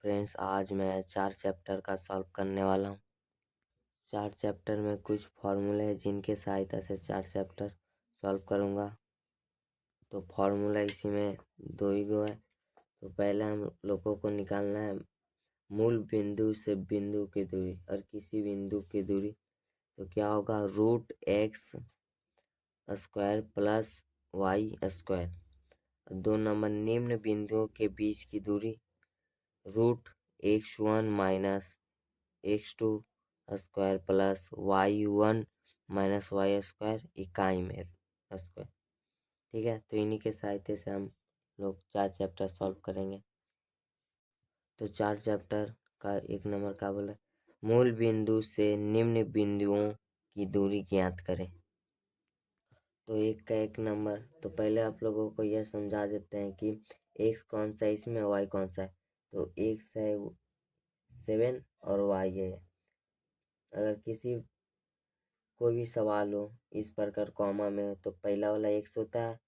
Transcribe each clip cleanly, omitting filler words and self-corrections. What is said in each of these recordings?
Friends, आज मैं 4 chapter का सॉल्व करने वाला हूँ। 4 चैप्टर में कुछ फॉर्मूले हैं जिनके सहायता से 4 चैप्टर सॉल्व करूँगा। तो फॉर्मूला इसी में 2 ही गो है। तो पहले हम लोगों को निकालना है मूल बिंदु से बिंदु की दूरी और किसी बिंदु की दूरी। तो क्या होगा, root x square plus y square. 2 number निम्न बिंदुओं के बीच की दूरी root x1 minus x2 square plus y1 minus y square इकाई में स्क्वायर। ठीक है, तो इन्हीं के सहायता से हम लोग 4 चैप्टर सॉल्व करेंगे। तो 4 चैप्टर का 1 नंबर का बोला, मूल बिंदु से निम्न बिंदुओं की दूरी ज्ञात करें। तो 1 का 1 नंबर, तो पहले आप लोगों को यह समझा देते हैं कि x कौन सा है इसमें, y कौन सा है। तो x है 7 और y है। अगर कोई भी सवाल हो इस प्रकार कॉमा में, तो पहला वाला x होता है,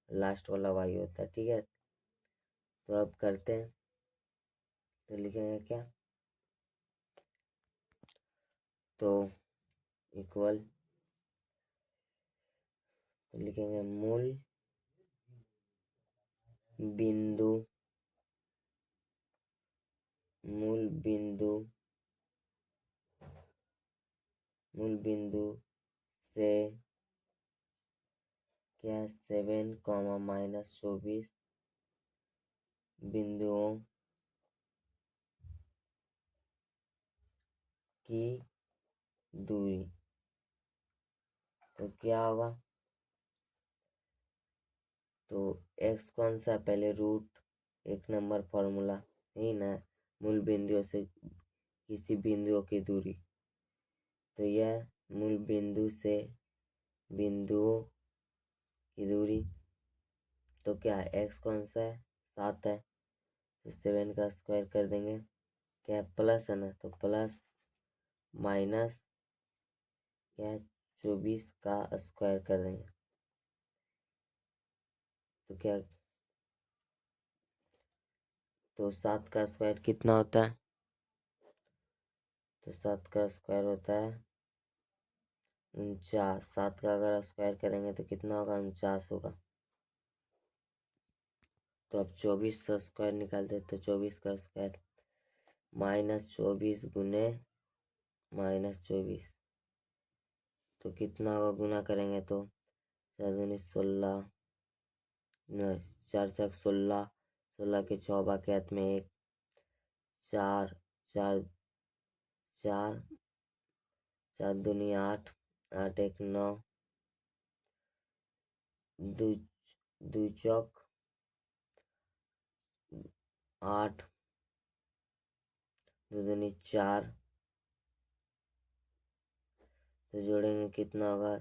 लास्ट वाला y होता है। ठीक है, तो अब करते हैं। तो लिखेंगे क्या, तो इक्वल, तो लिखेंगे मूल बिंदु से क्या 7 माइनस 24 बिंदुओं की दूरी। तो क्या होगा, तो x कौन सा, पहले रूट 1 नंबर फॉर्मूला ही ना, मूल बिंदुओं से किसी बिंदुओं की दूरी। तो यह मूल बिंदु से बिंदुओं की दूरी। तो क्या है, x कौन सा है, 7 है, तो 7 का स्क्वायर कर देंगे। क्या है, प्लस है ना, तो प्लस माइनस क्या है 24 का स्क्वायर कर देंगे। तो क्या, तो 7 का स्क्वायर कितना होता है, तो 7 का स्क्वायर होता है 49। 7 का अगर स्क्वायर करेंगे तो कितना होगा, 49 होगा। तो अब 24 का स्क्वायर निकालते, तो 24 का स्क्वायर माइनस 24 गुने माइनस 24, तो कितना होगा, गुना करेंगे तो 4 दूनी 16, 4 छक 16, 16 के 6 बाकी हाथ में 1, 4 4 4, 4 दूनी 8, 8 1 9, दू चौक 8, 2 दूनी 4, तो जोड़ेंगे कितना होगा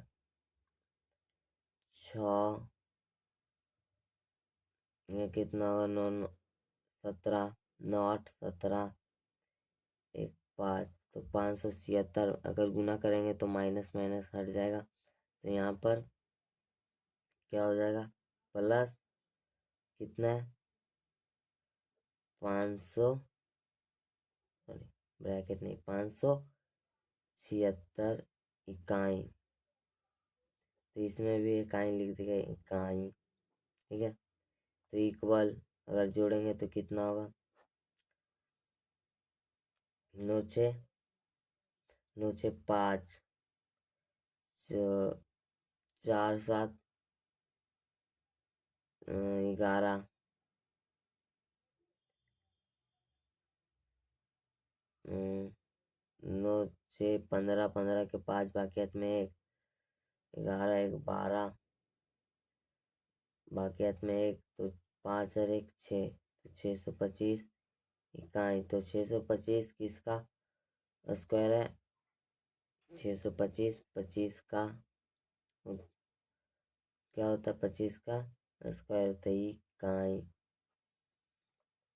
6, ये कितना होगा 9 17, 9 8 17, 1 5, तो 576। अगर गुना करेंगे तो माइनस माइनस हट जाएगा, तो यहाँ पर क्या हो जाएगा, प्लस कितना है 500, सॉरी ब्रैकेट नहीं, 576 इकाई। तो इसमें भी इकाई लिख देगा, इकाई। ठीक है, तो इक्वल अगर जोड़ेंगे तो कितना होगा, 9 6 9 6 5, 4 7 11, 9 6 15, 15 के 5 बाकी हाथ में 1, 11 1 12, बाकी हाथ में 1, तो 5 और 1 6, तो 625 इकाई। तो 625 किसका स्क्वायर है, 625 25 का क्या होता है, 25 का स्क्वायर होता है इकाई।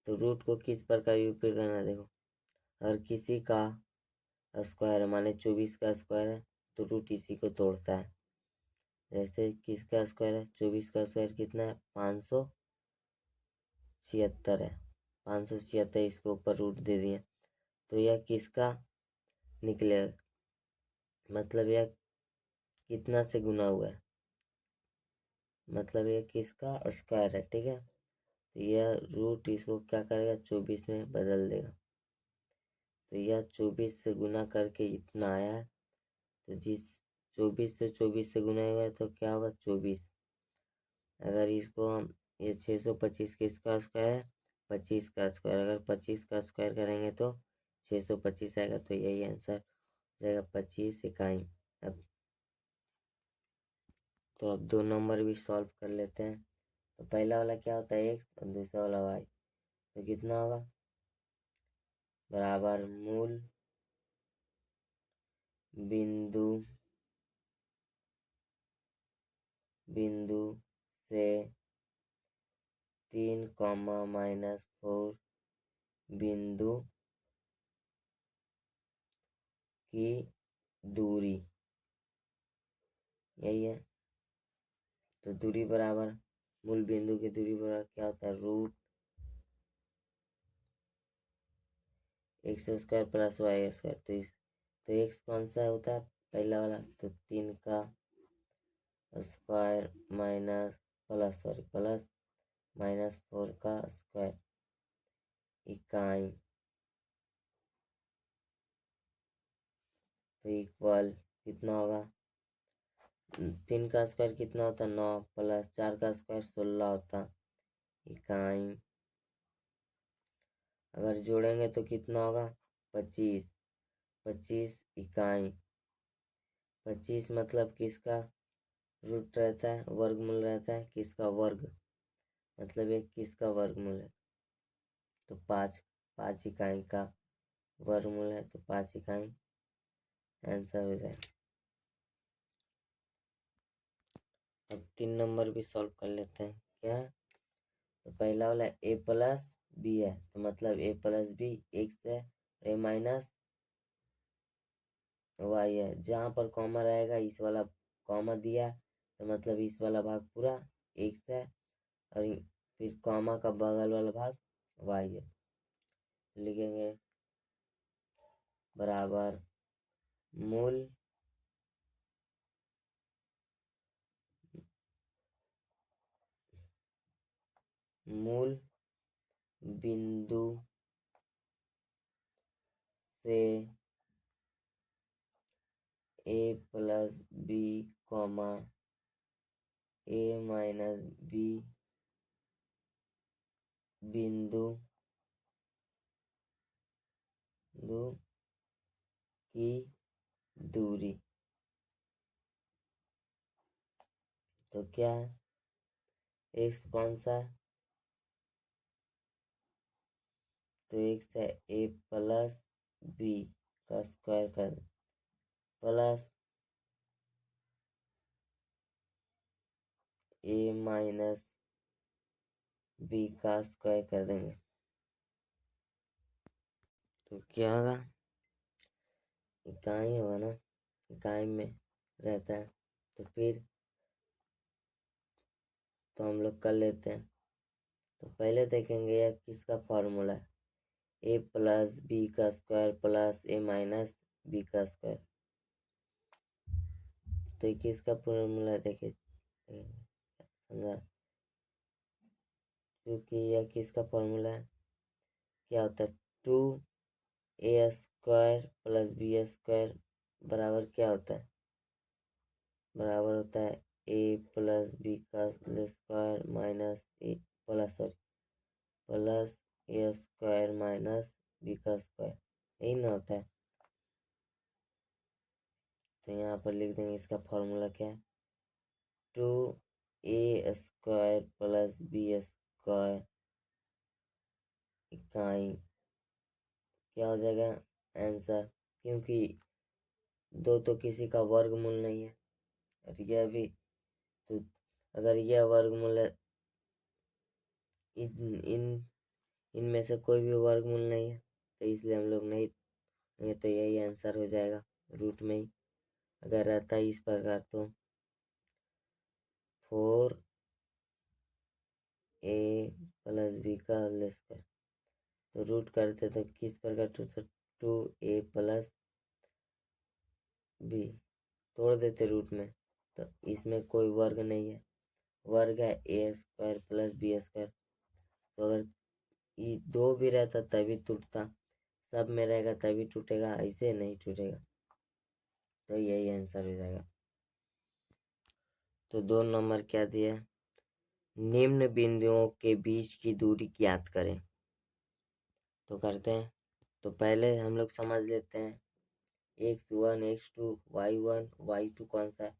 तो रूट को किस प्रकार उपयोग करना, देखो, हर किसी का स्क्वायर है, माने 24 का स्क्वायर है, तो रूट इसी को तोड़ता है। जैसे किसका स्क्वायर है, 24 का स्क्वायर कितना है, 576 है, 576 इसके ऊपर रूट दे दिए, तो यह किसका निकलेगा, मतलब यह कितना से गुना हुआ है, मतलब यह किसका स्क्वायर है। ठीक है, तो यह रूट इसको क्या करेगा, 24 में बदल देगा। तो यह 24 से गुना करके इतना आया है, तो जिस 24 से गुना होगा तो क्या होगा, 24। अगर इसको हम, ये 625 किसका स्क्वायर है, 25 का स्क्वायर, अगर 25 का स्क्वायर करेंगे तो 625 आएगा, तो यही आंसर हो जाएगा 25 इकाई। अब तो अब 2 नंबर भी सॉल्व कर लेते हैं। तो पहला वाला क्या होता है, x और दूसरा वाला y, तो कितना होगा, बराबर मूल बिंदु बिंदु से 3 -4 बिंदु की दूरी, यही है। तो दूरी बराबर, मूल बिंदु की दूरी बराबर क्या होता है, root x square plus y square. तो एक्स कौन सा होता है, पहला वाला, तो 3 का स्क्वायर प्लस -4 का स्क्वायर इकाई, तो इक्वल कितना होगा, 3 का स्क्वायर कितना होता है, 9, प्लस 4 का स्क्वायर 16 होता इकाई। अगर जोड़ेंगे तो कितना होगा, 25 इकाई। 25 मतलब किसका रूट रहता है, वर्गमूल रहता है, किसका वर्ग, मतलब ये किसका वर्गमूल है, तो 5 इकाई का वर्गमूल है, तो 5 इकाई आंसर हो जाएगा। अब 3 नंबर भी सॉल्व कर लेते हैं। क्या है, तो पहला वाला a प्लस बी है, तो मतलब a प्लस बी एक्स है, a माइनस वाई है। जहाँ पर कॉमा रहेगा इस वाला कॉमा दिया है, तो मतलब इस वाला भाग पूरा एक्स है, और फिर कॉमा का बगल वाला भाग वाई है। लिखेंगे बराबर मूल मूल बिंदु से a plus b comma a minus b बिंदु की दूरी, तो क्या है, एक्स कौन सा है, तो एक्स है a प्लस बी का स्क्वायर कर प्लस a माइनस बी का स्क्वायर कर देंगे, तो क्या होगा, इकाई होगा ना, इकाई में रहता है। तो फिर तो हम लोग कर लेते हैं। तो पहले देखेंगे यह किसका फॉर्मूला है, a प्लस बी का square plus a minus b का स्क्वायर। तो ये किसका फॉर्मूला देखिए, समझा, क्योंकि यह किसका फॉर्मूला है, क्या होता है, 2a square plus B square बराबर क्या होता है, बराबर होता है a प्लस बी का स्क्वायर माइनस ए प्लस ए स्क्वायर माइनस बी का स्क्वायर, यही ना होता है। तो यहाँ पर लिख देंगे इसका फॉर्मूला क्या है, 2a square plus B square इकाई क्या हो जाएगा आंसर, क्योंकि दो तो किसी का वर्गमूल नहीं है, और यह भी, तो अगर यह वर्गमूल है, इन इन इनमें से कोई भी वर्गमूल नहीं है, तो इसलिए हम लोग नहीं, ये तो यही आंसर हो जाएगा रूट में ही। अगर रहता है इस प्रकार तो 4a प्लस बी का होल स्क्वायर, तो रूट करते तो किस प्रकार टू 2a प्लस बी, तोड़ देते रूट में, तो इसमें कोई वर्ग नहीं है, वर्ग है ए स्क्वायर प्लस बी स्क्वायर। तो अगर ये दो भी रहता तभी टूटता, सब में रहेगा तभी टूटेगा, ऐसे नहीं टूटेगा। तो यही आंसर हो जाएगा। तो 2 नंबर क्या दिया है, निम्न बिंदुओं के बीच की दूरी ज्ञात करें। तो करते हैं। तो पहले हम लोग समझ लेते हैं x1 x2 y1 y2 कौन सा है।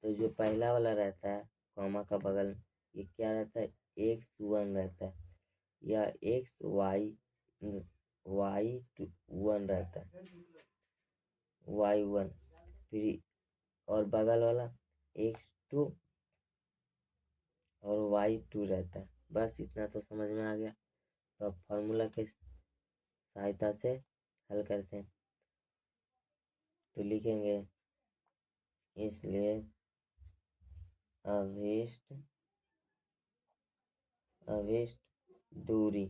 तो जो पहला वाला रहता है कॉमा का बगल में, ये क्या रहता है, x1 रहता है, या y1 रहता है, y1, फिर और बगल वाला x2 और y2 रहता है। बस इतना तो समझ में आ गया। तो अब फॉर्मूला के सहायता से हल करते हैं। तो लिखेंगे इसलिए अभिष्ट दूरी,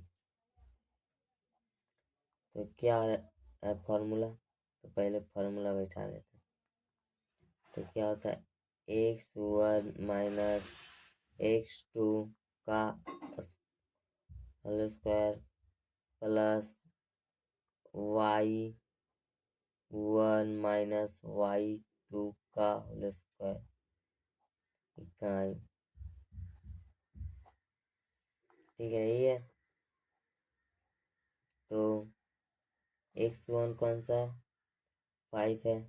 तो क्या है फॉर्मूला, तो पहले फॉर्मूला बैठा लेते हैं। तो क्या होता है, x1 माइनस x2 का whole square plus y1 minus y2 का होल स्क्वायर इकाई। ठीक है, यही है। तो x1 कौन सा है, 5 है।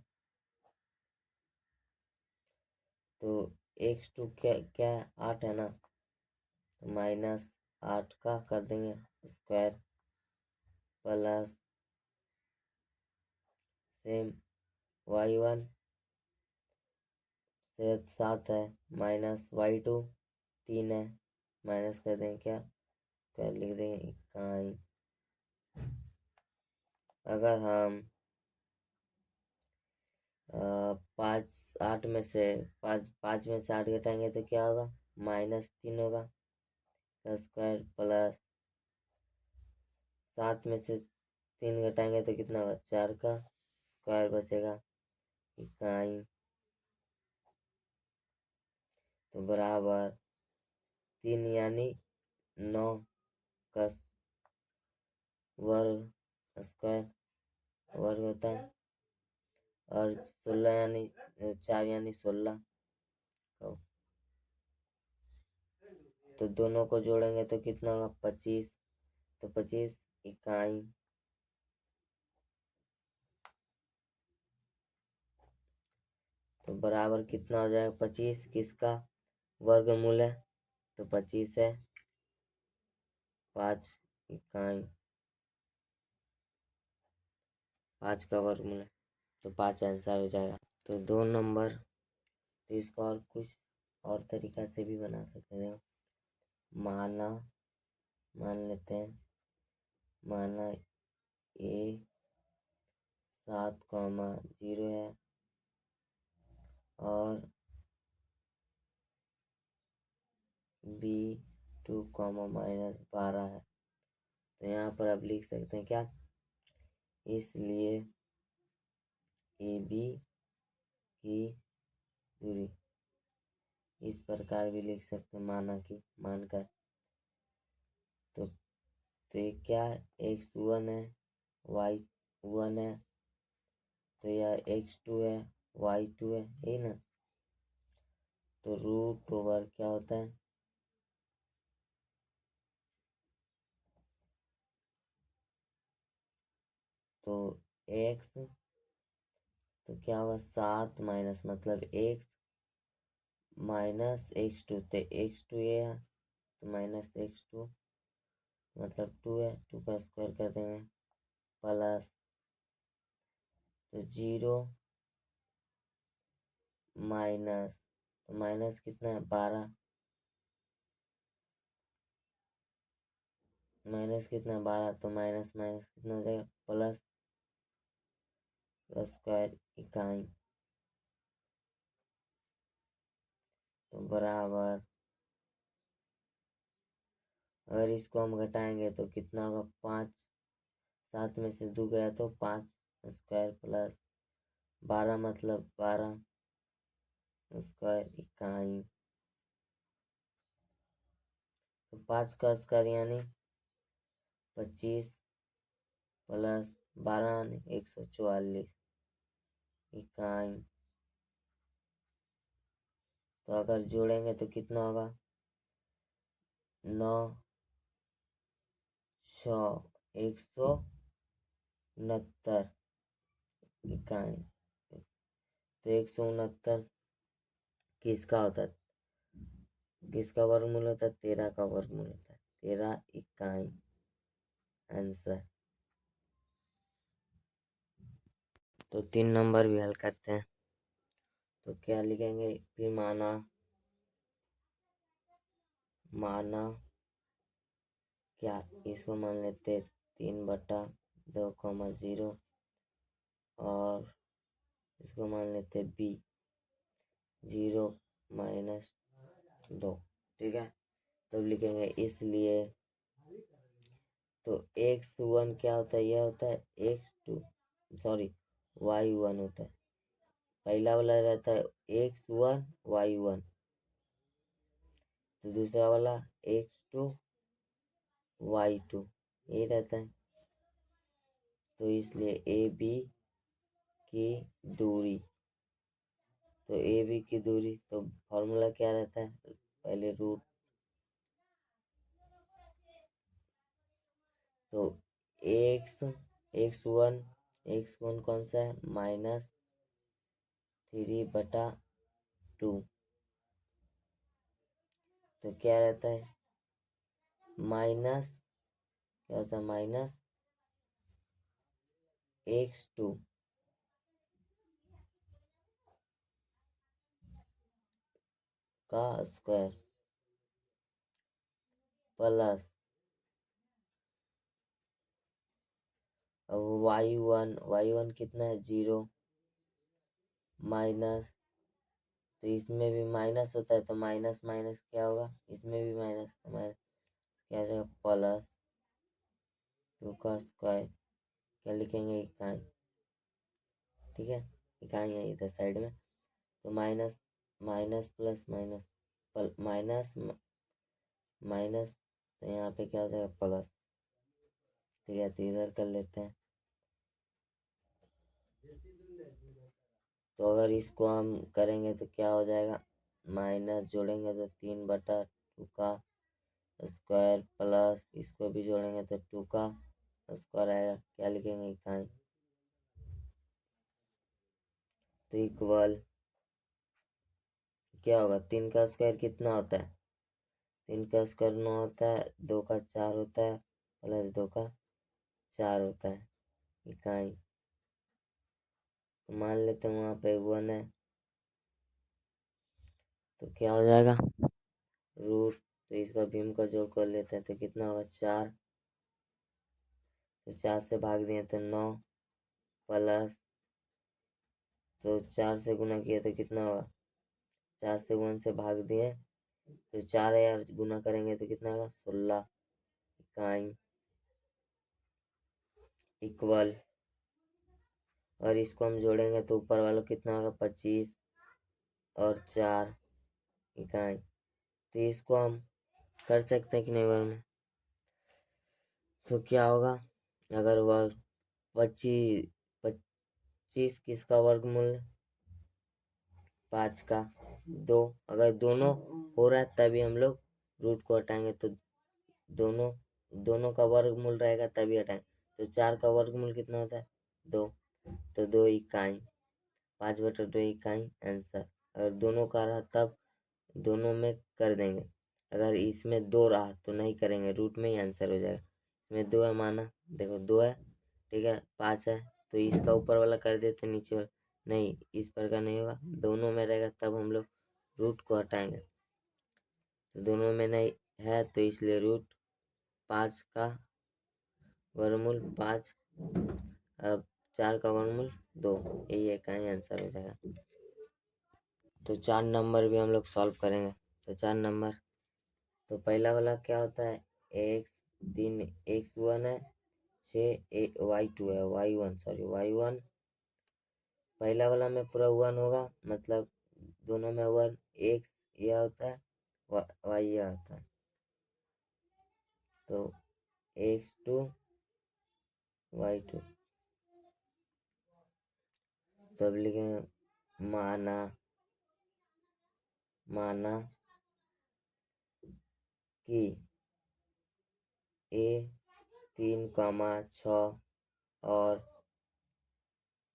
तो x2 क्या क्या है, 8 है ना, तो माइनस 8 का कर देंगे स्क्वायर प्लस सेम y1 से 7 है, माइनस y2 3 है, माइनस कर देंगे क्या, स्क्वायर लिख देंगे इकाई। अगर हम 8 में से 8 घटाएंगे तो क्या होगा, -3 होगा का स्क्वायर प्लस 7 में से 3 घटाएंगे तो कितना होगा, 4 का स्क्वायर बचेगा इकाई। तो बराबर 3 यानी 9 का वर्ग स्क्वायर वर्ग होता है, और 16 यानी 4 यानी 16। तो दोनों को जोड़ेंगे तो कितना होगा, 25। तो 25 इकाई। तो बराबर कितना हो जाएगा, 25 किसका वर्गमूल है, तो 25 है 5 इकाई, 5 का वर्गमूल है, तो 5 आंसर हो जाएगा। तो 2 नंबर, तो इसको और कुछ और तरीका से भी बना सकते हैं। मान लेते हैं, माना a 7,0 है और b 2, -12 है। तो यहाँ पर अब लिख सकते हैं क्या, इसलिए ए बी की दूरी, इस प्रकार भी लिख सकते हैं मानकर। तो ये क्या है, x1 है y1 है, तो यह x2 है y2 है, यही ना। तो रूट ओवर क्या होता है, तो x, तो क्या होगा 7 माइनस मतलब x माइनस x2, तो x2 ये है, तो माइनस x2 मतलब 2 है, 2 का स्क्वायर कर देंगे प्लस, तो 0 माइनस, तो माइनस कितना है 12, माइनस कितना है 12, तो माइनस माइनस कितना हो जाएगा प्लस स्क्वायर इकाई। तो बराबर, अगर इसको हम घटाएंगे तो कितना होगा 5 7 में से 2 गया तो 5 स्क्वायर प्लस 12 मतलब 12 स्क्वायर इकाई। तो 5 का स्क्वायर यानी 25 प्लस 12 यानी 144 इकाई। तो अगर जोड़ेंगे तो कितना होगा? 9 100 169 इकाई। तो 169 किसका होता है? किसका वर्गमूल होता है? 13 का वर्गमूल होता है। 13 इकाई आंसर। तो 3 नंबर भी हल करते हैं। तो क्या लिखेंगे फिर? माना क्या, इसको मान लेते 3/2, और इसको मान लेते b 0-2। ठीक है, तब लिखेंगे इसलिए। तो x1 क्या होता है? यह होता है x2 सॉरी y1 होता है। पहला वाला रहता है x1 y1, तो दूसरा वाला x2 y2 ये रहता है। तो इसलिए ए बी की दूरी, तो ए बी की दूरी, तो फॉर्मूला क्या रहता है? पहले रूट, तो x1 कौन सा है? -3/2। तो क्या रहता है? क्या होता है? -x2 का स्क्वायर प्लस, अब y1 कितना है? 0 माइनस, तो इसमें भी माइनस होता है, तो माइनस माइनस क्या होगा? इसमें भी माइनस, तो माइनस क्या हो जाएगा? प्लस 2 का स्क्वायर। क्या लिखेंगे? इकाई। ठीक है, इकाई है इधर साइड में। तो minus minus plus minus minus minus, तो यहाँ पे क्या हो जाएगा? प्लस। ठीक है, तो इधर कर लेते हैं। तो अगर इसको हम करेंगे तो क्या हो जाएगा? माइनस जोड़ेंगे तो 3/2 का स्क्वायर प्लस इसको भी जोड़ेंगे तो 2 का स्क्वायर आएगा। क्या लिखेंगे? इकाई। तो इक्वल क्या होगा? 3 का स्क्वायर कितना होता है? 3 का स्क्वायर 9 होता है, 2 का 4 होता है, प्लस 2 का 4 होता है इकाई। तो मान लेते हैं वहाँ पे 1 है, तो क्या हो जाएगा? रूट, तो इसका भीम का जोड़ कर लेते हैं तो कितना होगा? 4। तो 4 से भाग दिए तो 9 प्लस, तो 4 से गुना किया तो कितना होगा? 4 से 1 से भाग दिए तो 4 यार गुना करेंगे तो कितना होगा? 16 इकाई इक्वल। और इसको हम जोड़ेंगे तो ऊपर वाला कितना होगा? 25 और 4 इकाई। तो इसको हम कर सकते हैं कि नहीं वर्ग में? तो क्या होगा? अगर वह 25 किसका वर्गमूल है? 5 का 2। अगर दोनों हो रहा है तभी हम लोग रूट को हटाएंगे, तो दोनों दोनों का वर्गमूल रहेगा तभी हटाएंगे। तो 4 का वर्गमूल कितना होता है? 2, तो 2 इकाई। 5/2 इकाई आंसर। अगर दोनों का रहा तब दोनों में कर देंगे, अगर इसमें 2 रहा तो नहीं करेंगे, रूट में ही आंसर हो जाएगा। इसमें 2 है माना, देखो 2 है, ठीक है, 5 है, तो इसका ऊपर वाला कर देते नीचे वाला, नहीं इस पर का नहीं होगा, दोनों में रहेगा तब हम लोग रूट को हटाएंगे। तो दोनों में नहीं है तो इसलिए रूट 5 का वर्गमूल 5, अब 4 का वर्गमूल 2, यही है का ही आंसर हो जाएगा। तो 4 नंबर भी हम लोग सॉल्व करेंगे। तो 4 नंबर, तो पहला वाला क्या होता है? x 3 x1 है y2 है, y1 पहला वाला में पूरा 1 होगा, मतलब दोनों में 1, x यह होता है, y यह होता है, तो x2 y2। तब लिखेंगे माना कि a 3,6 और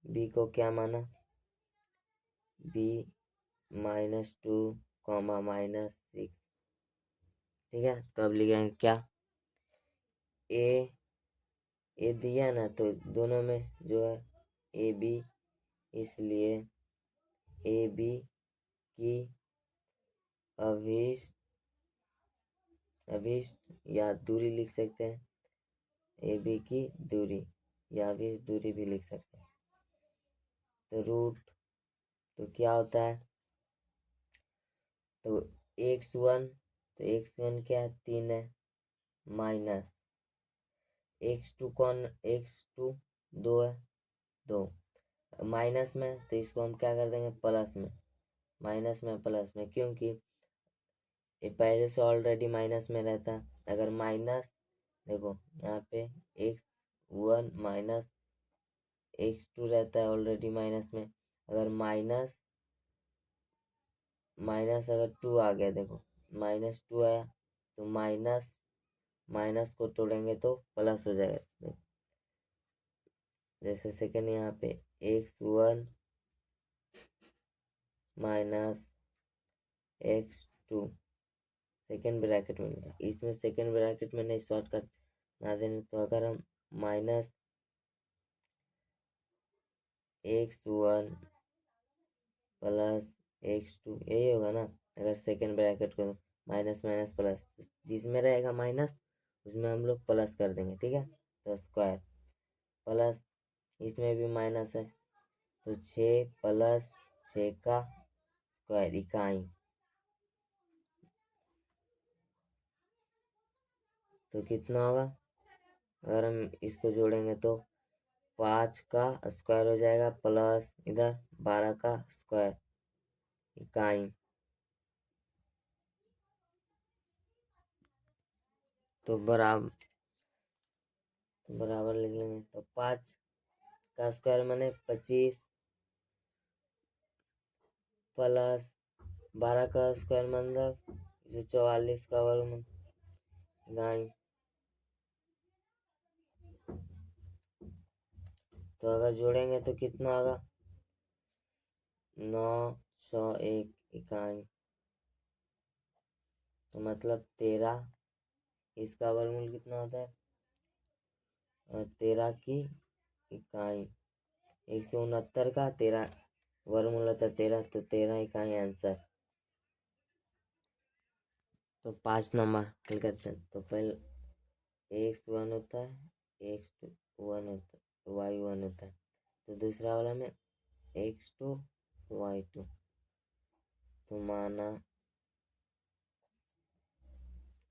b को क्या माना, b -2, -6। ठीक है, तो अब लिखेंगे क्या, ए दिया ना, तो दोनों में जो है ए बी, इसलिए ए बी की अभिष्ट या दूरी लिख सकते हैं, ए बी की दूरी या अभिष्ट दूरी भी लिख सकते हैं। तो रूट तो क्या होता है, तो x1, तो x1 क्या है, 3 है, माइनस x2 x2 2 है, 2 माइनस में, तो इसको हम क्या कर देंगे, प्लस में, माइनस में प्लस में, क्योंकि ये पहले से ऑलरेडी माइनस में रहता है। अगर माइनस, देखो यहाँ पे x1 माइनस x2 रहता है ऑलरेडी माइनस में, अगर माइनस अगर 2 आ गया, देखो -2 आया, तो माइनस को तोड़ेंगे तो प्लस हो जाएगा। देखो जैसे सेकंड यहाँ पे x1 minus x2 second bracket में लिखा, इसमें सेकेंड ब्रैकेट में नहीं, शॉर्टकट ना देने, तो अगर हम माइनस x1 प्लस x2 यही होगा ना, अगर सेकेंड ब्रैकेट को माइनस माइनस प्लस, जिसमें रहेगा माइनस उसमें हम लोग प्लस कर देंगे, ठीक है, तो स्क्वायर प्लस, इसमें भी माइनस है, तो 6 + 6 का स्क्वायर इकाई, तो कितना होगा, अगर हम इसको जोड़ेंगे तो 5 का स्क्वायर हो जाएगा, प्लस इधर 12 का स्क्वायर इकाई, तो बराबर लिख लेंगे, तो 5 का स्क्वायर माने 25 प्लस 12 का स्क्वायर मतलब 44 का वर्गमूल इकाई। तो अगर जोड़ेंगे तो कितना होगा, 901 इकाई, तो मतलब 13, इसका वर्गमूल कितना होता है, 13 की इकाई, 169 का 13 वर्गमूल होता है 13, तो 13 इकाई आंसर। तो 5 नंबर हल करते हैं, तो पहले x1 होता है, x1 होता है, y1 होता है, तो दूसरा वाला में x2 y2, तो माना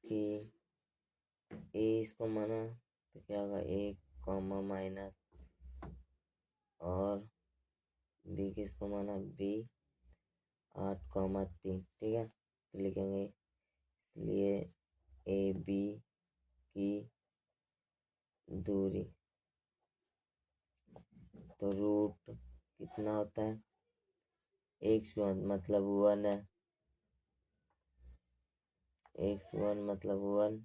कि a इसको माना, तो क्या होगा 1, माइनस, और b किसको माना, b 8,3, ठीक है, तो लिखेंगे इसलिए ए बी की दूरी, तो रूट कितना होता है, x1 मतलब 1 है, x1 मतलब 1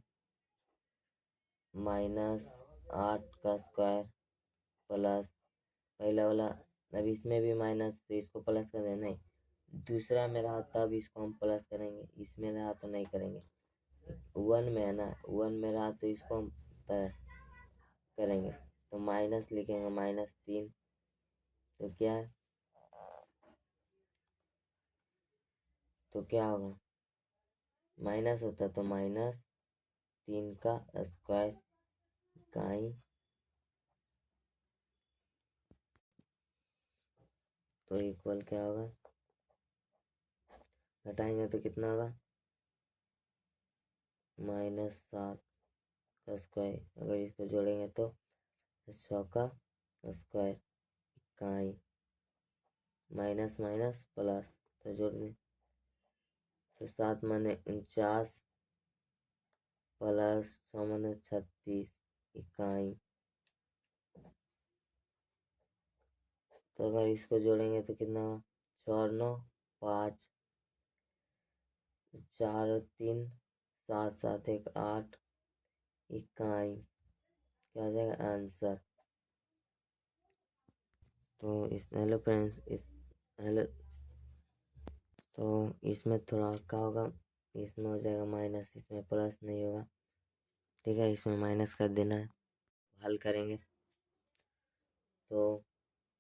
-8 का स्क्वायर प्लस, पहला वाला, अब इसमें भी माइनस, तो इसको प्लस कर देना, नहीं दूसरा में रहा तब इसको हम प्लस करेंगे, इसमें रहा तो नहीं करेंगे, 1 में है ना, 1 में रहा तो इसको हम करेंगे, तो माइनस लिखेंगे, -3, तो क्या है, तो क्या होगा, माइनस होता तो -3 का स्क्वायर इकाई, तो इक्वल क्या होगा, घटाएंगे तो कितना होगा, -7 का स्क्वायर, अगर इसको जोड़ेंगे तो 100 का स्क्वायर इकाई, माइनस माइनस प्लस, तो जोड़ दें। तो 7 माने 49 प्लस 6 माने 36 इकाई। तो अगर इसको जोड़ेंगे तो कितना होगा? 6 और 9 5, 4 और 3 7, 7 1 8 इकाई। क्या हो जाएगा आंसर? तो इस हेलो फ्रेंड्स, इस हेलो, तो इसमें थोड़ा क्या होगा, इसमें हो जाएगा माइनस, इसमें प्लस नहीं होगा। ठीक है, इसमें माइनस कर देना है। हल करेंगे तो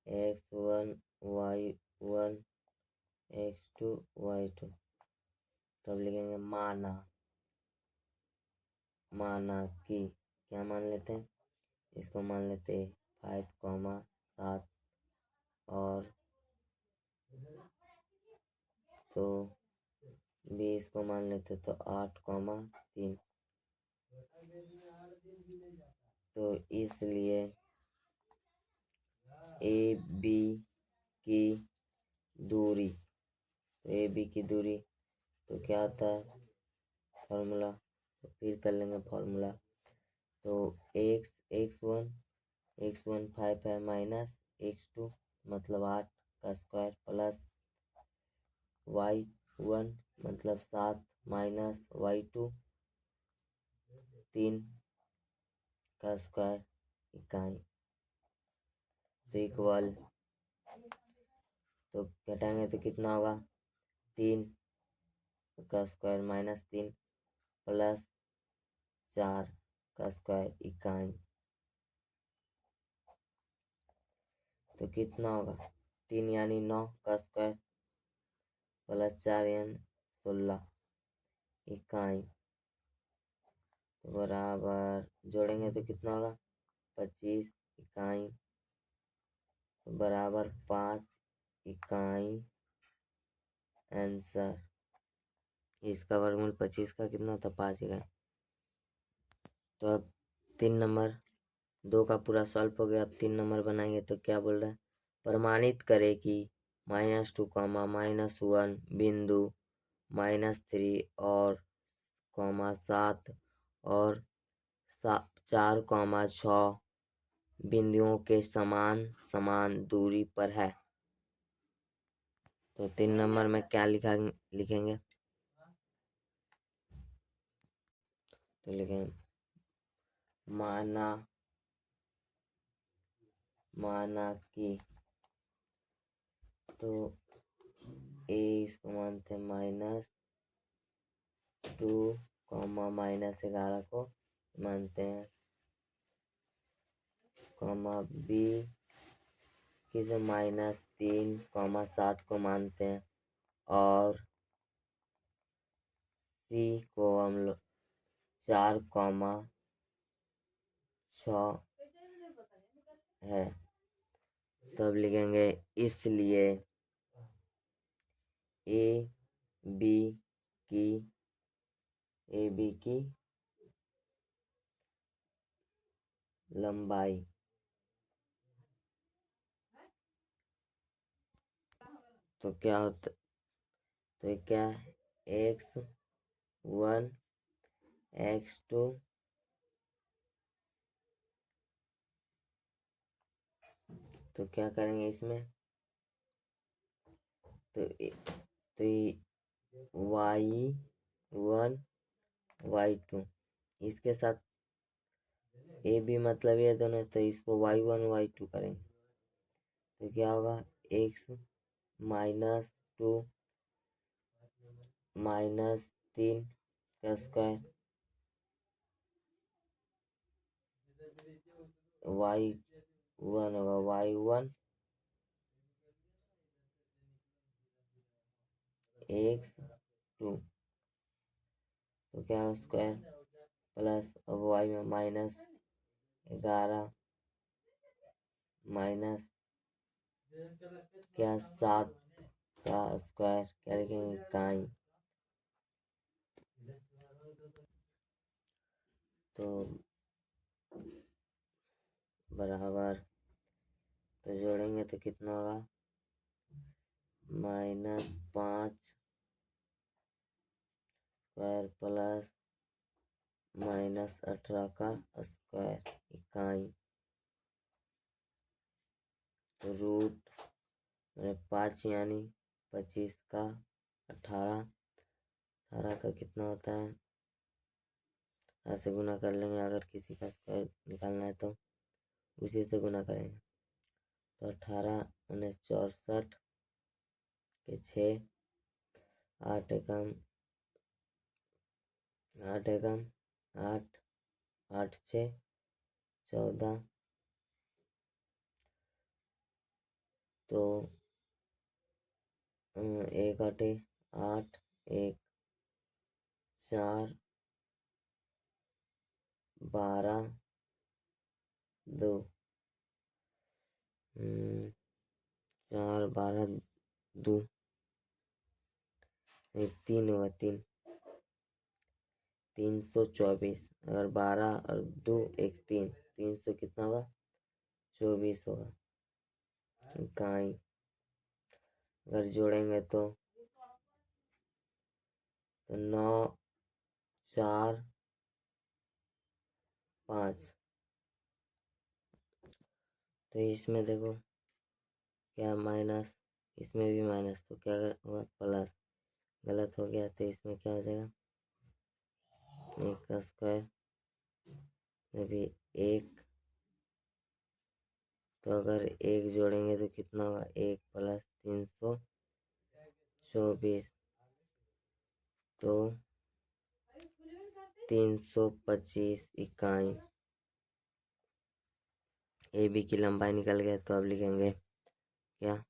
x1 y1 x2 y2, तब लिखेंगे माना कि, क्या मान लेते हैं, इसको मान लेते हैं 5, 7 और तो 20 को मान लेते तो 8, 3। तो इसलिए ए बी की दूरी, तो ए बी की दूरी तो क्या आता है फॉर्मूला, तो फिर कर लेंगे फॉर्मूला। तो x1 5 है माइनस x2 मतलब 8 का स्क्वायर प्लस y1 मतलब 7 माइनस y2 3 का स्क्वायर इकाई। तो इक्वल, तो घटाएंगे तो कितना होगा? 3 का स्क्वायर माइनस 3 प्लस 4 का स्क्वायर इकाई। तो कितना होगा? 3 यानी 9 का स्क्वायर प्लस 4 यानी 16 इकाई। तो बराबर जोड़ेंगे तो कितना होगा? 25 इकाई, तो बराबर 5 इकाई आंसर। इसका वर्गमूल 25 का कितना होता? 5 इकाई। तो अब 3 नंबर 2 का पूरा सॉल्व हो गया। अब 3 नंबर बनाएंगे तो क्या बोल रहा है? प्रमाणित करें कि -2, -1 बिंदु -3 और 7 और 4, 6 बिंदुओं के समान समान दूरी पर है। तो 3 नंबर में क्या लिखेंगे? तो लिखेंगे माना कि, तो ए इसको मानते हैं -2, -11 को मानते हैं, बी किसे -3, 7 को मानते हैं, और सी को हम लोग 4, 6 है। तो अब लिखेंगे इसलिए ए बी की लंबाई, तो क्या होता, तो ये क्या है? x1 x2 तो क्या करेंगे इसमें, तो y1 y2 इसके साथ ए बी मतलब ये दोनों, तो इसको y1 y2 करेंगे तो क्या होगा? x -2 -3 का स्क्वायर y1 होगा y1 x2, तो क्या स्क्वायर प्लस, अब y में -11 माइनस क्या 7 का स्क्वायर, क्या लिखेंगे? इकाई। तो बराबर, तो जोड़ेंगे तो कितना होगा, -5 स्क्वायर प्लस -18 का स्क्वायर इकाई, तो रूट 5 यानी 25 का 18 का कितना होता है, ऐसे गुना कर लेंगे। अगर किसी का स्क्वायर निकालना है तो उसी से गुना करेंगे। तो 18 19 64 के 6, 8 एकम 8 एकम 8, 8 6 14, तो 1 8 8 1 4 12 2 4 12 2 3 होगा, 324। अगर 12 और 2 1 3, 300 कितना होगा, 24 होगा इकाई। अगर जोड़ेंगे तो 9 4 5, तो इसमें देखो क्या माइनस, इसमें भी माइनस, तो क्या होगा, प्लस। गलत हो गया तो इसमें क्या हो जाएगा, 1 का स्क्वायर में भी 1, तो अगर 1 जोड़ेंगे तो कितना होगा, 1 प्लस 324, तो 325 इकाई। ए बी की लंबाई निकल गया, तो अब लिखेंगे क्या,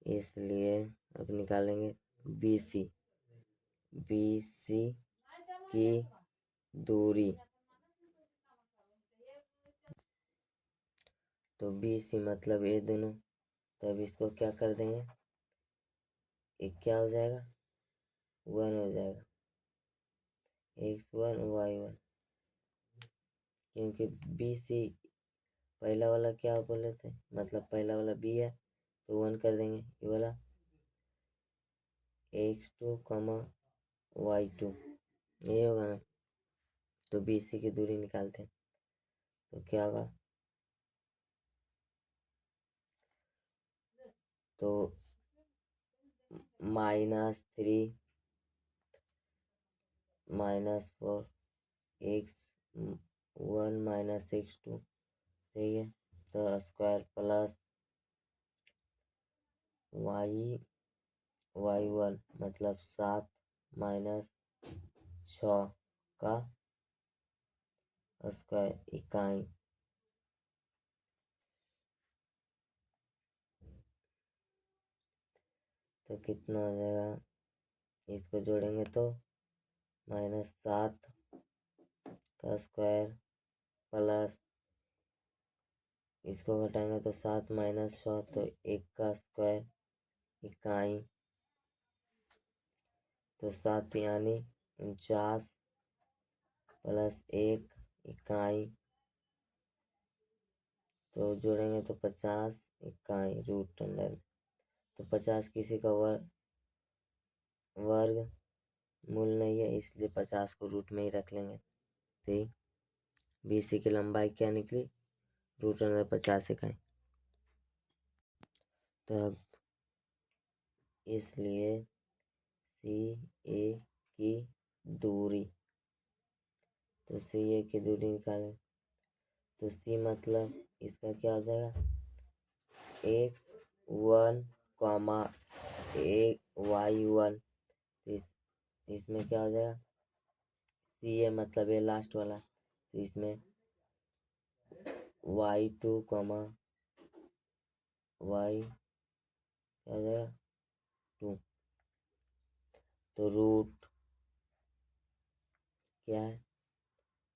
इसलिए अब निकालेंगे बी सी की दूरी, तो बी सी मतलब ये दोनों, तो अब इसको क्या कर देंगे, एक क्या हो जाएगा, 1 हो जाएगा, x1 y1, क्योंकि बी सी पहला वाला क्या बोले थे, मतलब पहला वाला बी है तो 1 कर देंगे, ये वाला x2 y2, ये होगा ना। तो बी सी की दूरी निकालते हैं, तो क्या होगा, तो -3 -4 x1 x2, ठीक है, तो स्क्वायर प्लस y1 मतलब 7 -6 का स्क्वायर इकाई। तो कितना हो जाएगा, इसको जोड़ेंगे तो -7 का स्क्वायर प्लस, इसको घटाएंगे तो 7 -6, तो 1 का स्क्वायर इकाई, तो 7 यानी 49 प्लस 1 इकाई, तो जोड़ेंगे तो 50 इकाई रूट अंडर, तो 50 किसी का वर्ग मूल नहीं है, इसलिए 50 को रूट में ही रख लेंगे। ठीक, बीसी की लंबाई क्या निकली, रूट अंडर 50 इकाई। तब इसलिए सी ए की दूरी, तो सी ए की दूरी निकालें, तो सी मतलब इसका क्या हो जाएगा, x1 कॉमा y1, इसमें क्या हो जाएगा, सी ए मतलब ये लास्ट वाला, तो इसमें y2 कॉमा y क्या हो जाएगा 2, तो रूट क्या है,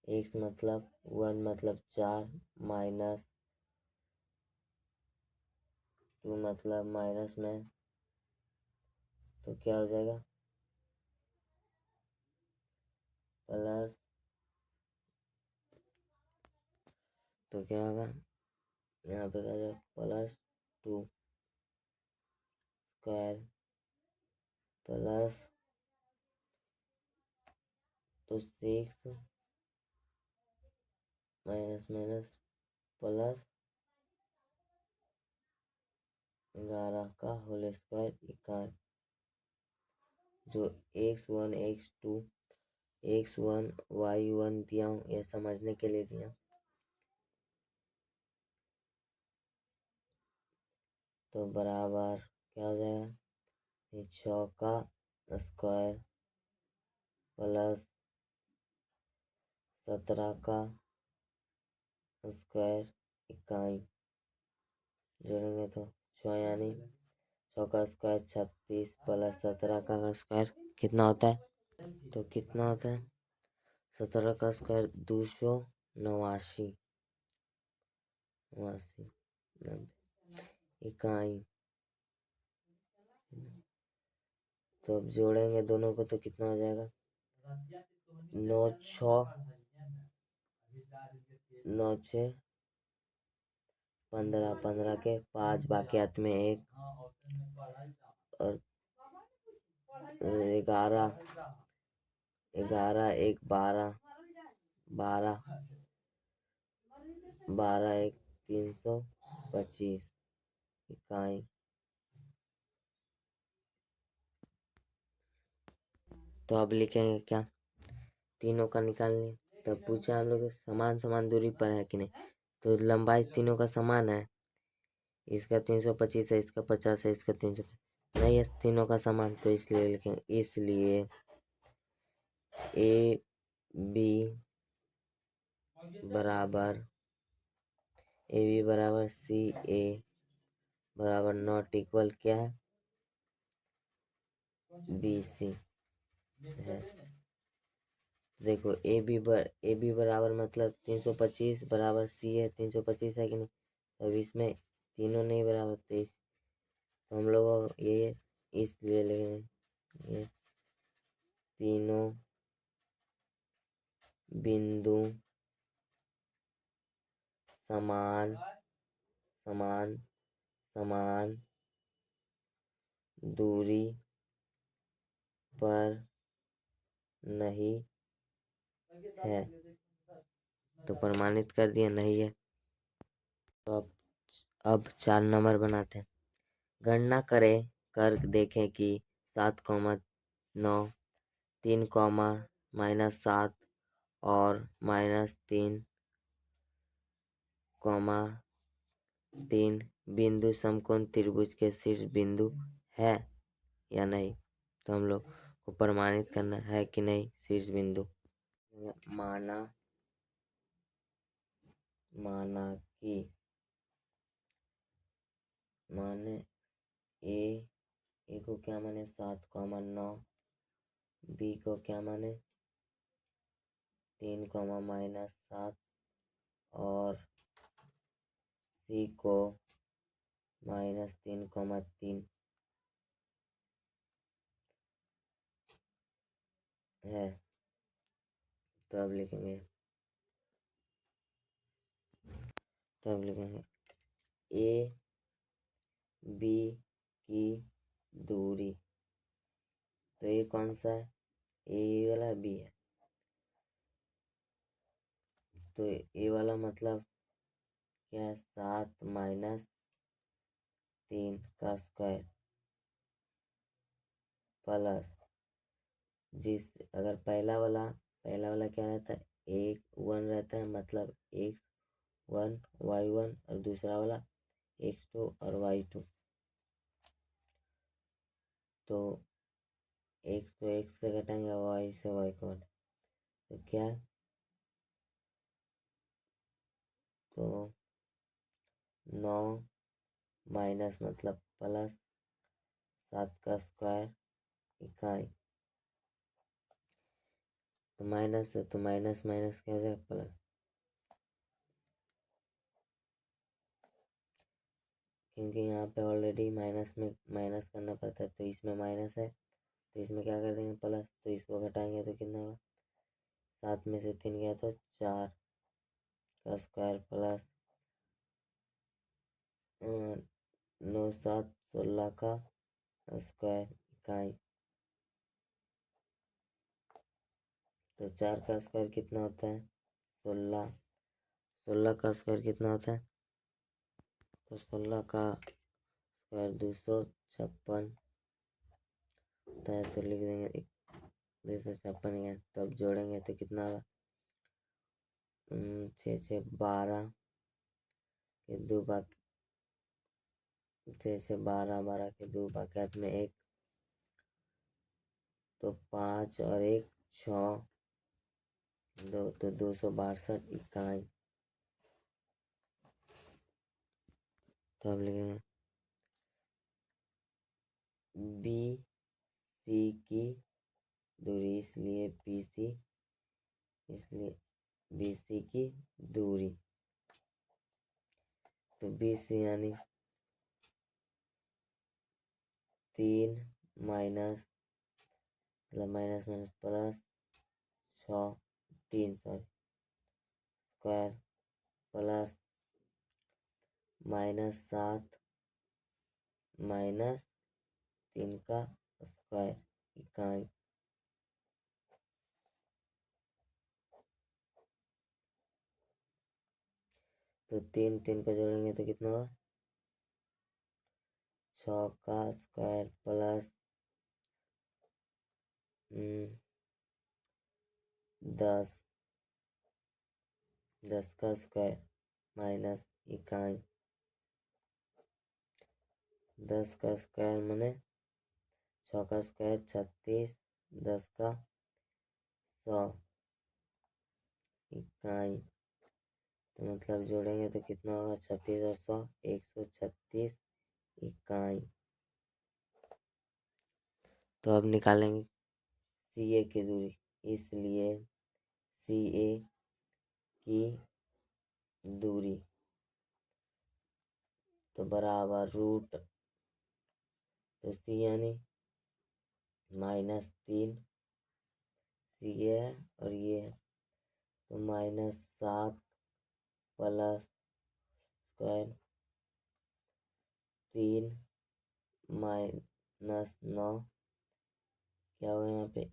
x मतलब 1 मतलब 4 माइनस 2 मतलब माइनस में, तो क्या हो जाएगा, प्लस, तो क्या होगा, यहाँ पे क्या जाए +2 स्क्वायर प्लस तो 6 माइनस माइनस प्लस 11 का होल स्क्वायर इकाई, जो x1 x2 x1 y1 दिया हूँ ये समझने के लिए दिया। तो बराबर क्या हो जाएगा, ये 6 का स्क्वायर प्लस 17 का स्क्वायर इकाई, जोड़ेंगे तो 6 यानी 6 का स्क्वायर 36 प्लस 17 का स्क्वायर कितना होता है, तो कितना होता है 17 का स्क्वायर 289 इकाई। तो अब जोड़ेंगे दोनों को तो कितना हो जाएगा, 9 6 15 15 के 5 बाकी हाथ में 1 और 11 11 1 12 12 12 1 325 इकाई। तो अब लिखेंगे क्या, तीनों का निकालने। तब पूछा हम लोग समान समान दूरी पर है कि नहीं, तो लंबाई तीनों का समान है, इसका 325 है, इसका 50 है, इसका 300 नहीं है, तीनों का समान, तो इसलिए लिखेंगे, इसलिए ए बी बराबर सी ए बराबर नॉट इक्वल क्या है, बी सी है। देखो ए बी बराबर मतलब 325 बराबर सी है, 325 है कि नहीं, अब इसमें तीनों नहीं बराबर, तो हम लोग ये इसलिए लिखेंगे ये तीनों बिंदु समान समान समान दूरी पर नहीं है, तो प्रमाणित कर दिया नहीं है। तो अब 4 नंबर बनाते हैं। गणना करें कर देखें कि 7,9 3, -7 और -3, 3 बिंदु समकोण त्रिभुज के शीर्ष बिंदु है या नहीं। तो हम लोग को प्रमाणित करना है कि नहीं शीर्ष बिंदु। माना कि माने ए को क्या माने 7,9, बी को क्या माने 3, -7 और सी को -3, 3 है। तब लिखेंगे ए बी की दूरी, तो ये कौन सा है, ए वाला बी है, तो ए वाला मतलब क्या है 7 -3 का स्क्वायर प्लस अगर पहला वाला क्या रहता है 1 रहता है, मतलब x1 y1 और दूसरा वाला x2 और y2, तो x को x से घटाएंगे, y से y को घटाएंगे, तो क्या है, तो 9 माइनस मतलब प्लस 7 का स्क्वायर इकाई, तो माइनस है तो माइनस माइनस क्या हो जाएगा प्लस, क्योंकि यहाँ पे ऑलरेडी माइनस में माइनस करना पड़ता है, तो इसमें माइनस है तो इसमें क्या कर देंगे प्लस, तो इसको घटाएंगे तो कितना होगा, 7 में से 3 गया तो 4 का स्क्वायर प्लस 9 7 16 का स्क्वायर इकाई। तो 4 का स्क्वायर कितना होता है? 16। 16 का स्क्वायर कितना होता है? तो 16 का स्क्वायर 256 होता है। तो लिख देंगे 256 है। तब जोड़ेंगे तो कितना होगा? 6 6 12 के 2 बाकी 6 6 12 12 के 2 बाकी में 1 तो 5 और 1 6 2 तो 262 इकाई। तो अब लिखेंगे बी सी की दूरी, इसलिए बी सी की दूरी। तो बी सी यानी 3 माइनस मतलब minus minus plus 6 3 square plus -7 -3 का स्क्वायर इकाई। तो 3 3 को जोड़ेंगे तो कितना होगा? 6 का स्क्वायर प्लस 10 10 का स्क्वायर माइनस इकाई। 10 का स्क्वायर माने 6 का स्क्वायर 36, 10 का 100 इकाई। तो मतलब जोड़ेंगे तो कितना होगा? 36 और 100 136 इकाई। तो अब निकालेंगे सी ए की दूरी, इसलिए सी ए की दूरी तो बराबर रूट, तो सी यानी -3 सी है और ये है तो -7 प्लस स्क्वायर 3 -9 क्या होगा यहाँ पे?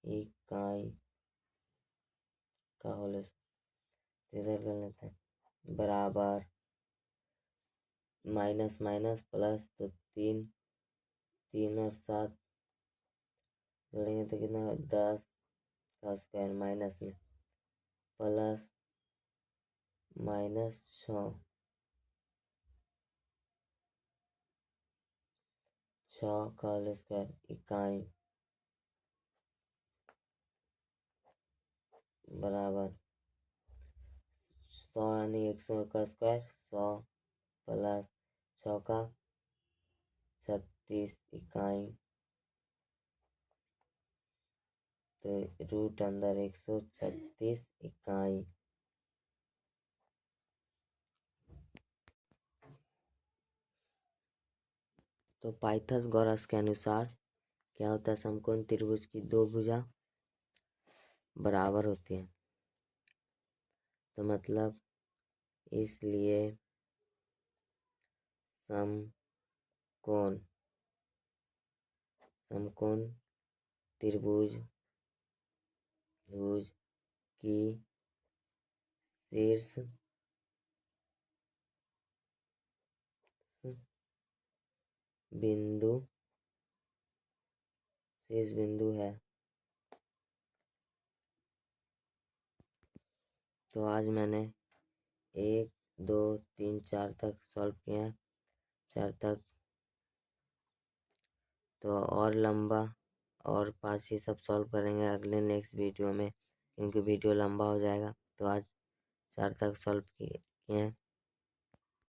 इकाई का होल इधर कर लेते हैं बराबर माइनस माइनस प्लस, तो 3 3 और 7 जोड़ेंगे तो कितना? 10 का स्क्वायर माइनस में प्लस -6 का होल स्क्वायर इकाई बराबर 100 यानी 100 का स्क्वायर 100 प्लस 6 का 36 इकाई। तो रूट अंदर 136 इकाई। तो पाइथागोरस के अनुसार क्या होता है? समकोण त्रिभुज की दो भुजा बराबर होती हैं। तो मतलब इसलिए समकोण त्रिभुज की शीर्ष बिंदु है। तो आज मैंने 1 2 3 4 तक सॉल्व किया, 4 तक। तो और लंबा और 5 ही सब सॉल्व करेंगे अगले नेक्स्ट वीडियो में, क्योंकि वीडियो लंबा हो जाएगा। तो आज 4 तक सॉल्व किए हैं।